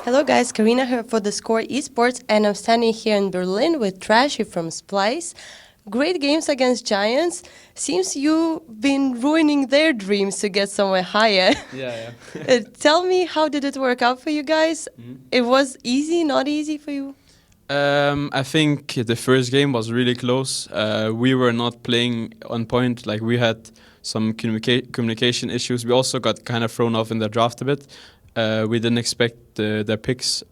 Hello guys, Karina here for theScore eSports, and I'm standing here in Berlin with Trashy from Splyce. Great games against Giants. Seems you've been ruining their dreams to get somewhere higher. Yeah. Tell me, how did it work out for you guys? It was easy, not easy for you? I think the first game was really close. We were not playing on point. Like, we had some communication issues. We also got kind of thrown off in the draft a bit. We didn't expect their picks.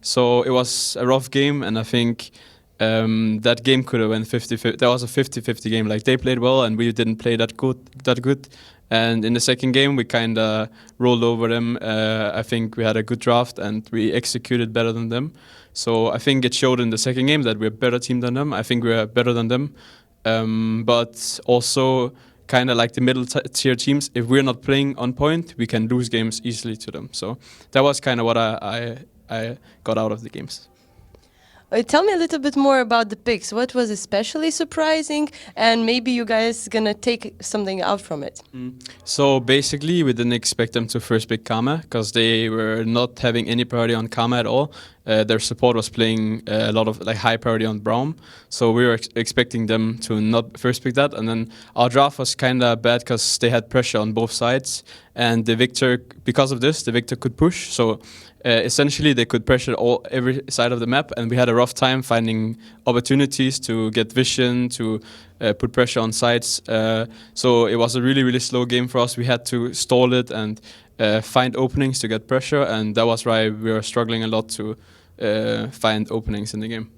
So it was a rough game, and I think that game could have went 50-50. That was a 50-50 game. Like, they played well, and we didn't play that good. And in the second game, we kind of rolled over them. I think we had a good draft, and we executed better than them. So I think it showed in the second game that we're a better team than them. I think we're better than them. But also, kind of like the middle tier teams, if we're not playing on point, we can lose games easily to them. So that was kind of what I got out of the games. Tell me a little bit more about the picks. What was especially surprising, and maybe you guys gonna take something out from it? So basically, we didn't expect them to first pick Kama, because they were not having any priority on Kama at all. Their support was playing a lot of like high priority on Braum, so we were expecting them to not first pick that. And then our draft was kind of bad because they had pressure on both sides, and the Victor, because of this, the Victor could push. So essentially, they could pressure every side of the map, and we had a rough time finding opportunities to get vision, to put pressure on sides. So it was a really slow game for us. We had to stall it and find openings to get pressure, and that was why we were struggling a lot to find openings in the game.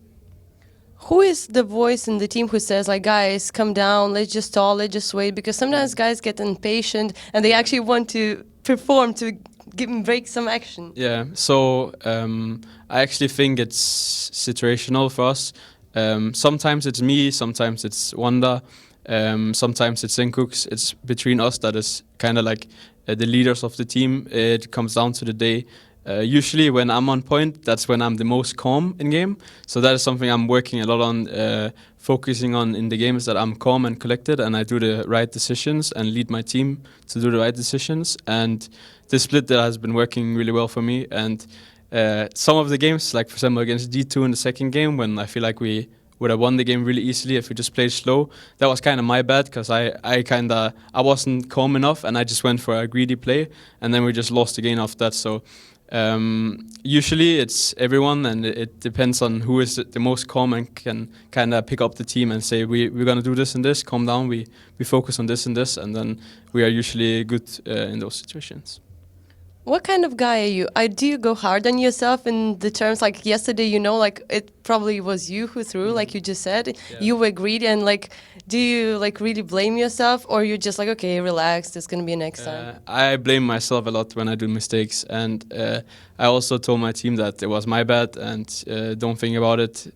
Who is the voice in the team who says, like, guys, come down, let's just stall, let's just wait? Because sometimes guys get impatient and they actually want to perform, to break some action. Yeah, so I actually think it's situational for us. Sometimes it's me, sometimes it's Wanda, sometimes it's Senkooks. It's between us that is kind of like the leaders of the team. It comes down to the day. Usually when I'm on point, that's when I'm the most calm in game. So that is something I'm working a lot on, focusing on in the games, that I'm calm and collected and I do the right decisions and lead my team to do the right decisions. And this split that has been working really well for me. And some of the games, like for example against D2 in the second game, when I feel like we would have won the game really easily if we just played slow, that was kind of my bad, because I wasn't calm enough and I just went for a greedy play, and then we just lost the game after that. So usually it's everyone, and it depends on who is the most calm and can kind of pick up the team and say, we're going to do this and this, calm down, we focus on this and this, and then we are usually good in those situations. What kind of guy are you? Do you go hard on yourself in the terms, like yesterday, like it probably was you who threw, like you just said, you were greedy, and like, do you like really blame yourself, or you're just like, okay, relax, there's gonna be next time? I blame myself a lot when I do mistakes, and I also told my team that it was my bad and don't think about it.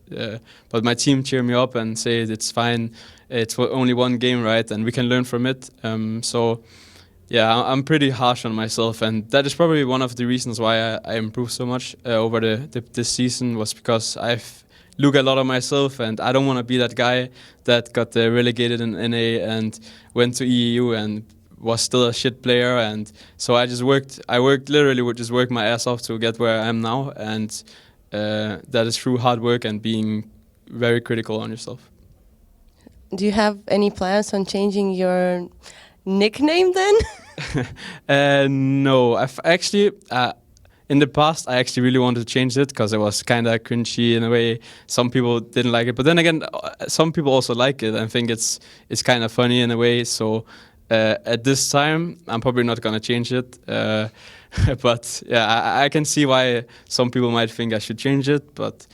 But my team cheer me up and say it's fine, it's only one game, right, and we can learn from it. So yeah, I'm pretty harsh on myself, and that is probably one of the reasons why I improved so much over this season, was because I've looked a lot at myself, and I don't want to be that guy that got relegated in NA and went to EEU and was still a shit player. And so I literally would just work my ass off to get where I am now, and that is through hard work and being very critical on yourself. Do you have any plans on changing your nickname then? No, I've actually in the past I actually really wanted to change it because it was kind of cringy in a way. Some people didn't like it, but then again, some people also like it and think it's kind of funny in a way. So at this time, I'm probably not gonna change it. But yeah, I can see why some people might think I should change it. But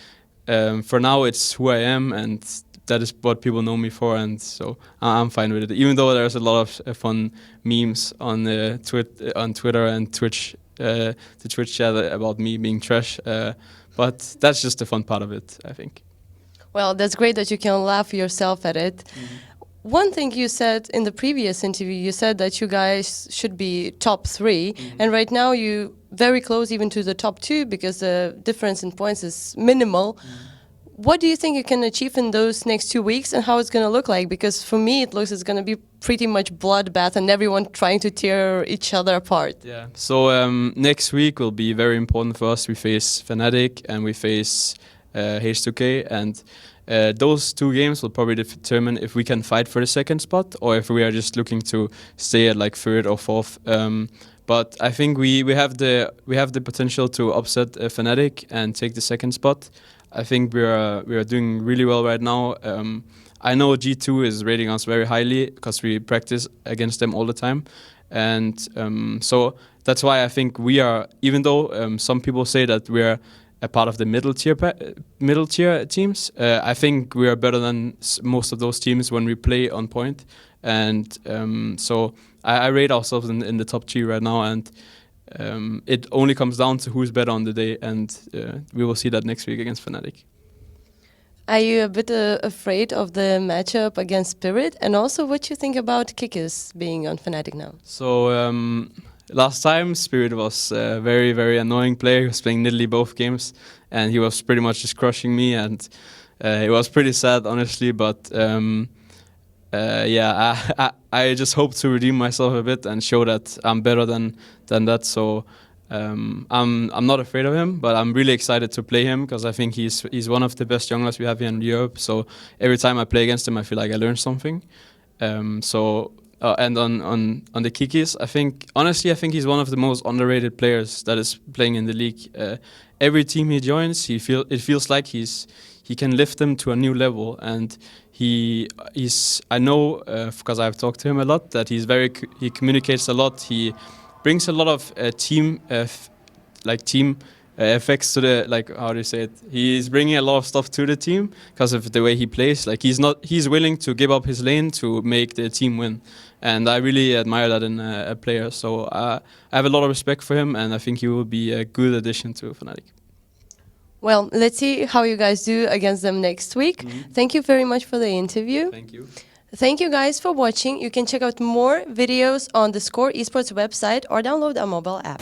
for now, it's who I am, and that is what people know me for, and so I'm fine with it. Even though there's a lot of fun memes on Twitter and Twitch, the Twitch chat about me being trash, but that's just the fun part of it, I think. Well, that's great that you can laugh yourself at it. One thing you said in the previous interview, you said that you guys should be top 3, and right now you very close even to the top 2, because the difference in points is minimal. What do you think you can achieve in those next 2 weeks, and how it's going to look like? Because for me, it looks it's going to be pretty much bloodbath and everyone trying to tear each other apart. Yeah. So next week will be very important for us. We face Fnatic and we face H2K, and those 2 games will probably determine if we can fight for the 2nd spot or if we are just looking to stay at like 3rd or 4th. But I think we have the potential to upset Fnatic and take the 2nd spot. I think we are doing really well right now. I know G2 is rating us very highly because we practice against them all the time, and so that's why I think we are. Even though some people say that we are a part of the middle tier teams, I think we are better than most of those teams when we play on point, and so I rate ourselves in the top 3 right now, and it only comes down to who's better on the day, and we will see that next week against Fnatic. Are you a bit afraid of the matchup against Spirit? And also what you think about Kikis being on Fnatic now? So last time Spirit was a very, very annoying player. He was playing nearly both games and he was pretty much just crushing me, and it was pretty sad, honestly, but yeah, I just hope to redeem myself a bit and show that I'm better than that. So I'm not afraid of him, but I'm really excited to play him because I think he's one of the best junglers we have here in Europe. So every time I play against him, I feel like I learn something. And on the Kikis, I think he's one of the most underrated players that is playing in the league. Every team he joins, it feels like he can lift them to a new level, and I know because I've talked to him a lot that he communicates a lot. He brings a lot of team effects to the, like, how do you say it? He's bringing a lot of stuff to the team because of the way he plays. Like he's willing to give up his lane to make the team win, and I really admire that in a player. So I have a lot of respect for him, and I think he will be a good addition to Fnatic. Well, let's see how you guys do against them next week. Thank you very much for the interview. Thank you. Thank you guys for watching. You can check out more videos on the theScore eSports website or download our mobile app.